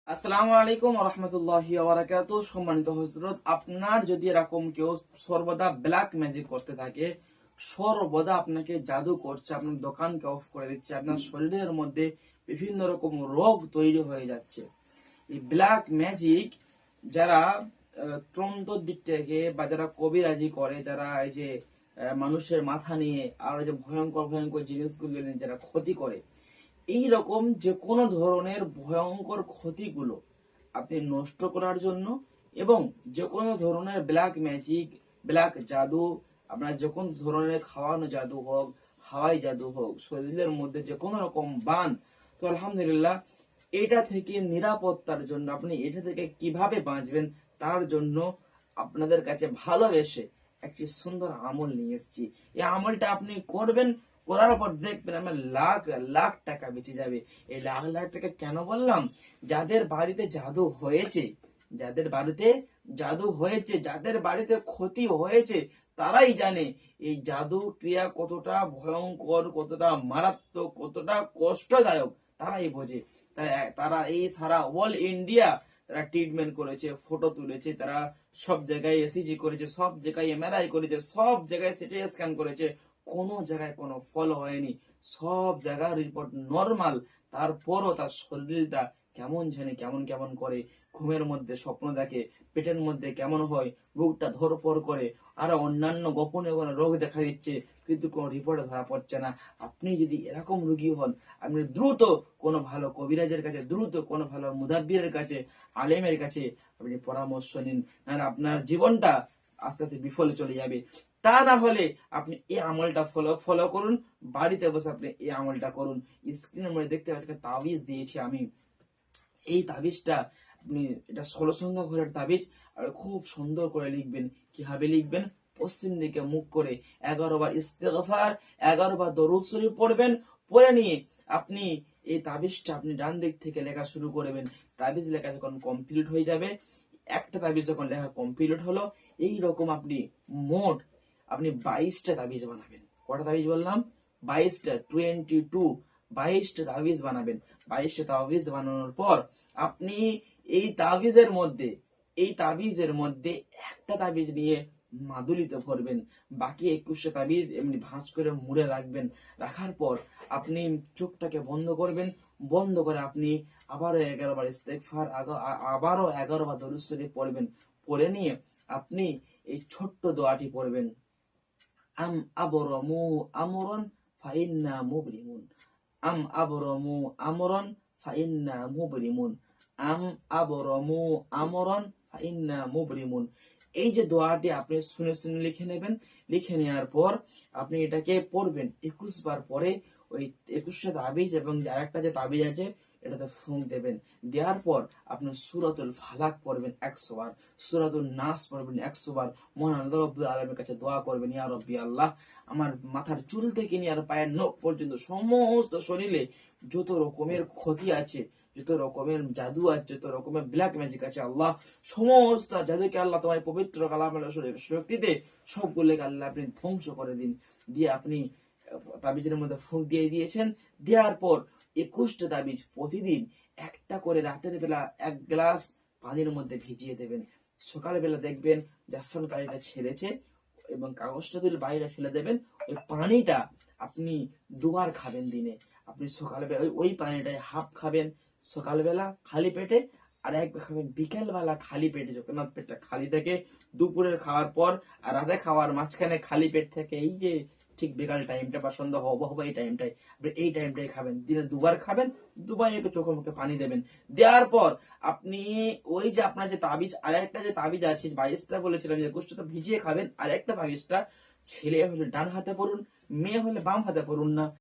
আসসালামু আলাইকুম ওয়া রাহমাতুল্লাহি ওয়া বারাকাতুহু। সম্মানিত হযরত, আপনার যদি এরকম কেউ সর্বদা ব্ল্যাক ম্যাজিক করতে থাকে, সর্বদা আপনাকে জাদু করছে, আপনার দোকানকে অফ করে দিচ্ছে, আপনার শরীরের মধ্যে বিভিন্ন রকম রোগ তৈরি হয়ে যাচ্ছে, এই ব্ল্যাক ম্যাজিক যারা তন্ত্র দিক থেকে বা যারা কবিরাজি করে, যারা এই যে মানুষের মাথা নিয়ে আর যে ভয়ঙ্কর ভয়ঙ্কর জিনিসগুলো নিয়ে যারা ক্ষতি করে, এই রকম যে কোনো ধরনের ভয়ঙ্কর ক্ষতিগুলো আপনি নষ্ট করার জন্য এবং যে কোনো ধরনের ব্ল্যাক ম্যাজিক, ব্ল্যাক জাদু, আপনার যে কোনো ধরনের খাওয়ানো জাদু হোক, হাওয়াই জাদু হোক, শরীরের মধ্যে যে কোনো রকম বান, তো আলহামদুলিল্লাহ এটা থেকে নিরাপত্তার জন্য আপনি এটা থেকে কিভাবে বাঁচবেন তার জন্য আপনাদের কাছে ভালোবেসে একটি সুন্দর আমল নিয়ে এসেছি। এই আমলটা আপনি করবেন, করার পর দেখবেন আমার লাখ লাখ টাকা বেঁচে যাবে। এই লাখ লাখ টাকা কেন বললাম? যাদের বাড়িতে জাদু হয়েছে, যাদের বাড়িতে জাদু হয়েছে, যাদের বাড়িতে ক্ষতি হয়েছে, তারাই জানে এই জাদু ক্রিয়া কতটা ভয়ঙ্কর, কতটা মারাত্মক, কতটা কষ্টদায়ক। তারাই বোঝে। তারা এই সারা অল ইন্ডিয়া তারা ট্রিটমেন্ট করেছে, ফটো তুলেছে, তারা সব জায়গায় এসিজি করেছে, সব জায়গায় এমআরআই করেছে, সব জায়গায় সিটি স্ক্যান করেছে, কোনো জায়গায় কোনো ফল হয়নি, সব জায়গার রিপোর্ট নর্মাল। তারপরও তার শরীরটা কেমন জানি কেমন কেমন করে, ঘুমের মধ্যে স্বপ্ন দেখে, পেটের মধ্যে কেমন হয়, বুকটা ধরপড় করে, আরো অন্যান্য গোপনে কোনো রোগ দেখা দিচ্ছে, কিন্তু কোনো রিপোর্টে ধরা পড়ছে না। আপনি যদি এরকম রোগী হন, আপনি দ্রুত কোনো ভালো কবিরাজের কাছে, দ্রুত কোনো ভালো মুদাব্বিরের কাছে, আলেমের কাছে আপনি পরামর্শ নিন, নাহলে আপনার জীবনটা আস্তে আস্তে বিফলে চলে যাবে। তা না হলে আপনি এই আমলটা ফলো ফলো করুন, বাড়িতে বসে আপনি এই আমলটা করুন। স্ক্রিনের মধ্যে দেখতে পাচ্ছেন একটা তাবিজ দিয়েছি আমি। এই তাবিজটা আপনি, এটা 16 সংখ্যা ঘরের তাবিজ, আর খুব সুন্দর করে লিখবেন। কিভাবে লিখবেন? পশ্চিম দিকে মুখ করে 11 বার ইস্তেগফার, 11 বার দরুদ শরীফ পড়বেন। পড়ে নিয়ে আপনি এই তাবিজটা আপনি ডান দিক থেকে লেখা শুরু করবেন। তাবিজ লেখা যখন কমপ্লিট হয়ে যাবে, একটা তাবিজ যখন লেখা কমপ্লিট হলো, এই রকম আপনি মোট আপনি 22টা তাবিজ বানাবেন। কটা তাবিজ বললাম? 22টা, 22, 22টা তাবিজ বানাবেন। 22টা তাবিজ বানানোর পর আপনি এই তাবিজের মধ্যে, এই তাবিজের মধ্যে একটা তাবিজ নিয়ে মাদুলিতে ভরবেন, বাকি 21টা তাবিজ এমনি ভাঁজ করে মুড়ে রাখবেন। রাখার পর আপনি চোখটাকে বন্ধ করবেন। বন্ধ করে আপনি আবারও 11 বার ইস্তেগফার, আবারও 11 বার দরুদ শরীফ পড়বেন। পড়ে নিয়ে আপনি এই ছোট্ট দোয়াটি পড়বেন। আম আবরমু আমরন ফাইন্না মুবরিমুন। আম আবরমু আমরন ফাইন্না মুবরিমুন। আম আবরমু আমরন ফাইন্না মুবরিমুন। এই যে দোয়াটি আপনি শুনে শুনে লিখে নেবেন। লিখে নেওয়ার পর আপনি এটাকে পড়বেন 21 বার। পরে ওই 21টা তাবিজ এবং আরেকটা যে তাবিজ আছে এটাতে ফুঁক দেবেন। দেওয়ার পর আপনি সূরাতুল ফালাক পড়বেন 100 বার, সূরাতুন নাস পড়বেন 100 বার। মহান আল্লাহ রাব্বুল আলামিনের কাছে দোয়া করবেন, ইয়া রাব্বি আল্লাহ, আমার মাথার চুল থেকে নিয়ে আর পায়ের নখ পর্যন্ত সমস্ত শরীরে যত রকমের ক্ষতি আছে, যত রকমের জাদু আছে, যত রকমের ব্ল্যাক ম্যাজিক আছে, আল্লাহ সমস্ত জাদুকে আল্লাহ তোমার পবিত্র কালামের শক্তিতে সবগুলোকে আল্লাহ আপনি ধ্বংস করে দিন। দিয়ে আপনি তাবিজের মধ্যে ফুঁক দিয়ে দিয়েছেন। দেওয়ার পর 21টা তাবিজ প্রতিদিন একটা করে রাতের বেলা 1 গ্লাস পানির মধ্যে ভিজিয়ে দেবেন। সকালবেলা দেখবেন জাফরান কালিটা ছেড়েছে এবং কাগজটা তুলে বাইরে ফেলে দেবেন। ওই পানিটা আপনি দুবার খাবেন দিনে। আপনি সকালবেলা ওই পানিটায় হাফ খাবেন সকালবেলা খালি পেটে, আর একবার খাবেন বিকেলবেলা খালি পেটে, যখন আপনার পেটটা খালি থাকে, দুপুরের খাওয়ার পর আর রাতে খাওয়ার মাঝখানে খালি পেট থেকে, এই যে ঠিক বিকাল টাইমটা বা সন্ধ্যা হবো হবো এই টাইমটাই, আপনি এই টাইমটাই খাবেন। দিনে দুবার খাবেন, দুবার একটু চোখে মুখে পানি দেবেন। দেওয়ার পর আপনি ওই যে আপনার যে তাবিজ, আরেকটা যে তাবিজ আছে 22টা বলেছিলাম, যে গোষ্ঠটা ভিজিয়ে খাবেন, আর একটা তাবিজটা ছেলে হলে ডান হাতে পড়ুন, মেয়ে হলে বাম হাতে পড়ুন না।